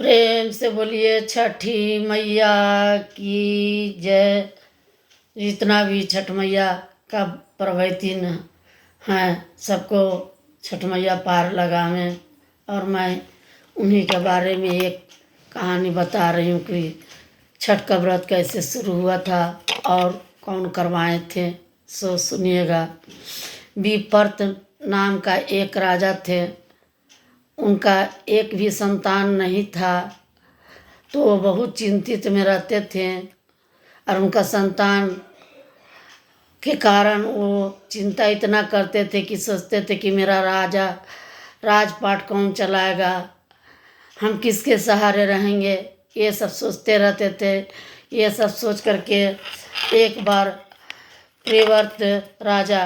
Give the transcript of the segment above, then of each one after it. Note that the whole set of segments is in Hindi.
प्रेम से बोलिए छठी मैया की जय। जितना भी छठ मैया का प्रवचन है सबको छठ मैया पार लगावें। और मैं उन्हीं के बारे में एक कहानी बता रही हूँ कि छठ का व्रत कैसे शुरू हुआ था और कौन करवाए थे। सो सुनिएगा। विपर्त नाम का एक राजा थे। उनका एक भी संतान नहीं था, तो वो बहुत चिंतित में रहते थे। और उनका संतान के कारण वो चिंता इतना करते थे कि सोचते थे कि मेरा राजपाट कौन चलाएगा, हम किसके सहारे रहेंगे, ये सब सोचते रहते थे। ये सब सोच करके एक बार प्रियव्रत राजा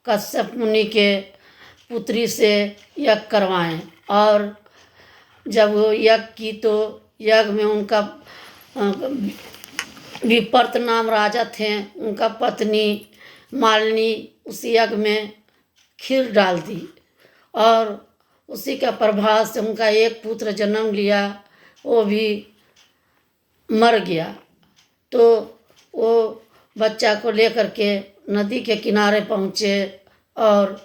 कश्यप मुनि के पुत्री से यज्ञ करवाएं। और जब वो यज्ञ की तो यज्ञ में उनका विपर्त नाम राजा थे, उनका पत्नी मालिनी उस यज्ञ में खीर डाल दी और उसी का प्रभाव से उनका एक पुत्र जन्म लिया, वो भी मर गया। तो वो बच्चा को लेकर के नदी के किनारे पहुँचे और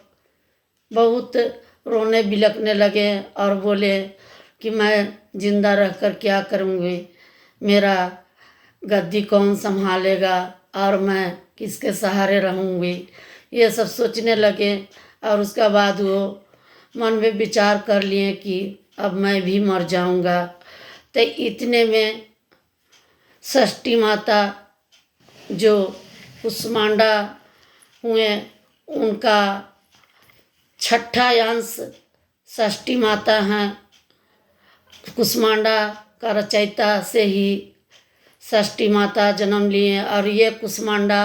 बहुत रोने बिलखने लगे और बोले कि मैं जिंदा रहकर क्या करूँगी, मेरा गद्दी कौन संभालेगा और मैं किसके सहारे रहूँगी। ये सब सोचने लगे और उसके बाद वो मन में विचार कर लिए कि अब मैं भी मर जाऊँगा। तो इतने में षष्ठी माता जो कुष्मांडा हुए, उनका छठा अंश षष्ठी माता हैं। कुष्मांडा का रचयिता से ही षष्ठी माता जन्म लिए और ये कुष्मांडा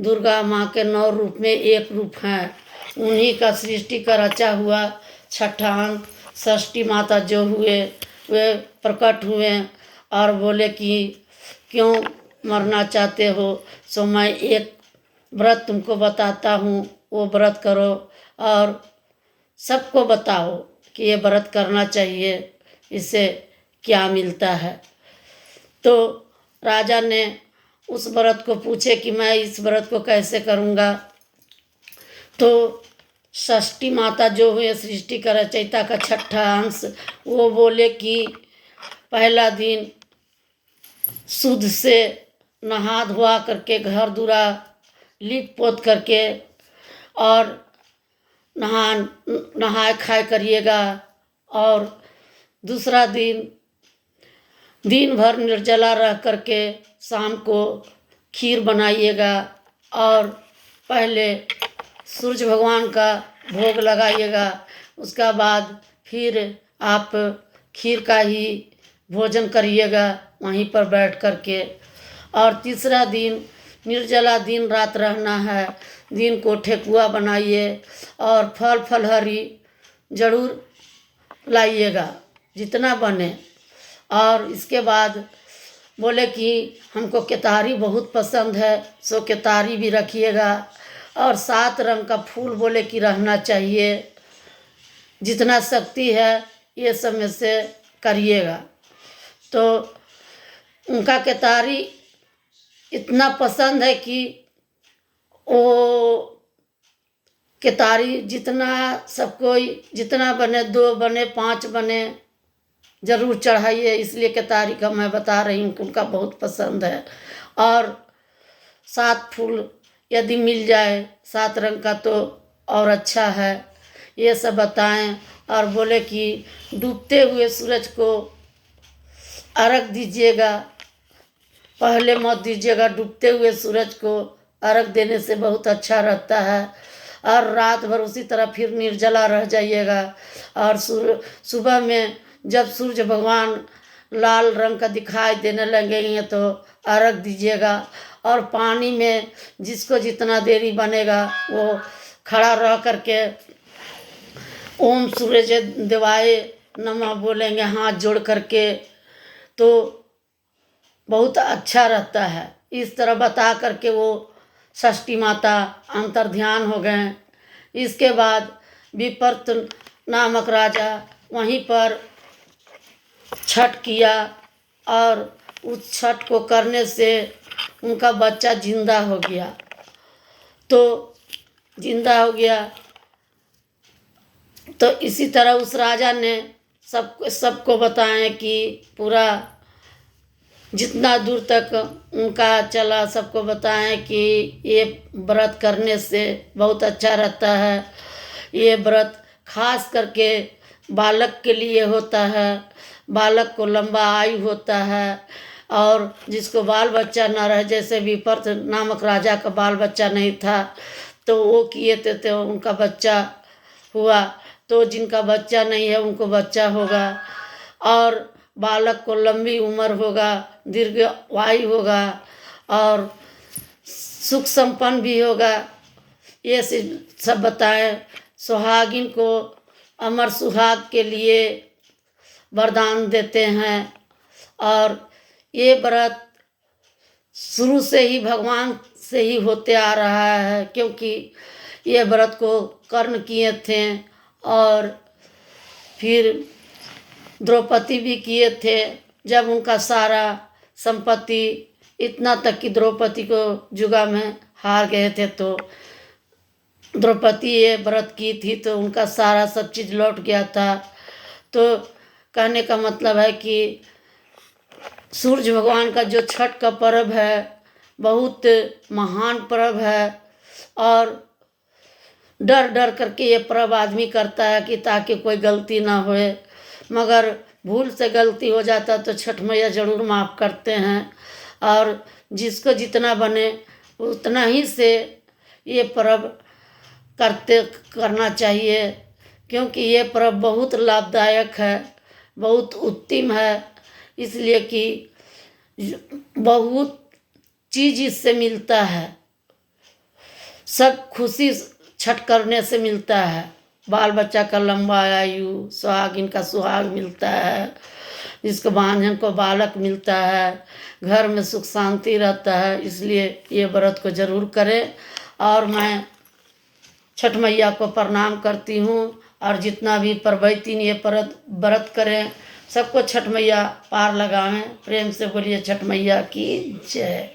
दुर्गा माँ के 9 रूप में एक रूप है। उन्हीं का सृष्टि का रचा हुआ छठा अंक षष्ठी माता जो हुए वे प्रकट हुए और बोले कि क्यों मरना चाहते हो, सो मैं एक व्रत तुमको बताता हूँ, वो व्रत करो और सबको बताओ कि ये व्रत करना चाहिए, इससे क्या मिलता है। तो राजा ने उस व्रत को पूछे कि मैं इस व्रत को कैसे करूँगा। तो षष्ठी माता जो हुए सृष्टि का रचयिता का छठा अंश, वो बोले कि पहला दिन शुद्ध से नहा धोआ करके घर दूरा लीप पोत करके और नहाए खाए करिएगा। और दूसरा दिन भर निर्जला रह करके शाम को खीर बनाइएगा और पहले सूर्य भगवान का भोग लगाइएगा। उसका बाद फिर आप खीर का ही भोजन करिएगा वहीं पर बैठ करके। और तीसरा दिन निर्जला दिन रात रहना है। दिन को ठेकुआ बनाइए और फल फलहरी जरूर लाइएगा जितना बने। और इसके बाद बोले कि हमको केतारी बहुत पसंद है, सो केतारी भी रखिएगा। और 7 रंग का फूल बोले कि रहना चाहिए, जितना शक्ति है ये सब में से करिएगा। तो उनका केतारी इतना पसंद है कि वो केतारी जितना सब कोई जितना बने 2 बने 5 बने जरूर चढ़ाइए। इसलिए केतारी का मैं बता रही हूँ कि उनका बहुत पसंद है। और 7 फूल यदि मिल जाए 7 रंग का तो और अच्छा है। ये सब बताएं और बोले कि डूबते हुए सूरज को अर्घ दीजिएगा, पहले मत दीजिएगा। डूबते हुए सूरज को अर्घ देने से बहुत अच्छा रहता है। और रात भर उसी तरह फिर निर्जला रह जाइएगा। और सुबह में जब सूर्य भगवान लाल रंग का दिखाई देने लगेंगे तो अर्घ दीजिएगा। और पानी में जिसको जितना देरी बनेगा वो खड़ा रह करके ओम सूरज देवाय नमः बोलेंगे हाथ जोड़ करके, तो बहुत अच्छा रहता है। इस तरह बता करके वो षष्ठी माता अंतर ध्यान हो गए। इसके बाद विपर्त नामक राजा वहीं पर छठ किया और उस छठ को करने से उनका बच्चा जिंदा हो गया। तो जिंदा हो गया तो इसी तरह उस राजा ने सबको बताएं कि पूरा जितना दूर तक उनका चला सबको बताएं कि ये व्रत करने से बहुत अच्छा रहता है। ये व्रत खास करके बालक के लिए होता है, बालक को लंबा आयु होता है। और जिसको बाल बच्चा न रहे, जैसे विपर्त नामक राजा का बाल बच्चा नहीं था तो वो किए थे तो उनका बच्चा हुआ, तो जिनका बच्चा नहीं है उनको बच्चा होगा और बालक को लंबी उम्र होगा, दीर्घायु होगा और सुख संपन्न भी होगा। ये सब बताएं। सुहागिन को अमर सुहाग के लिए वरदान देते हैं और ये व्रत शुरू से ही भगवान से ही होते आ रहा है, क्योंकि ये व्रत को कर्ण किए थे और फिर द्रौपदी भी किए थे। जब उनका सारा संपत्ति इतना तक कि द्रौपदी को जुआ में हार गए थे तो द्रौपदी ये व्रत की थी तो उनका सारा सब चीज़ लौट गया था। तो कहने का मतलब है कि सूर्य भगवान का जो छठ का पर्व है बहुत महान पर्व है और डर डर करके ये पर्व आदमी करता है कि ताकि कोई गलती ना होए, मगर भूल से गलती हो जाता तो छठ मैया ज़रूर माफ़ करते हैं। और जिसको जितना बने उतना ही से ये पर्व करना चाहिए, क्योंकि ये पर्व बहुत लाभदायक है, बहुत उत्तम है। इसलिए कि बहुत चीज़ इससे मिलता है, सब खुशी छठ करने से मिलता है। बाल बच्चा का लंबा आयु, सुहागिन का सुहाग मिलता है, जिसको बांझन को बालक मिलता है, घर में सुख शांति रहता है। इसलिए ये व्रत को ज़रूर करें और मैं छठ मैया को प्रणाम करती हूँ। और जितना भी परवैतीन ये व्रत करें सबको छठ मैया पार लगावें। प्रेम से बोलिए छठ मैया की जय।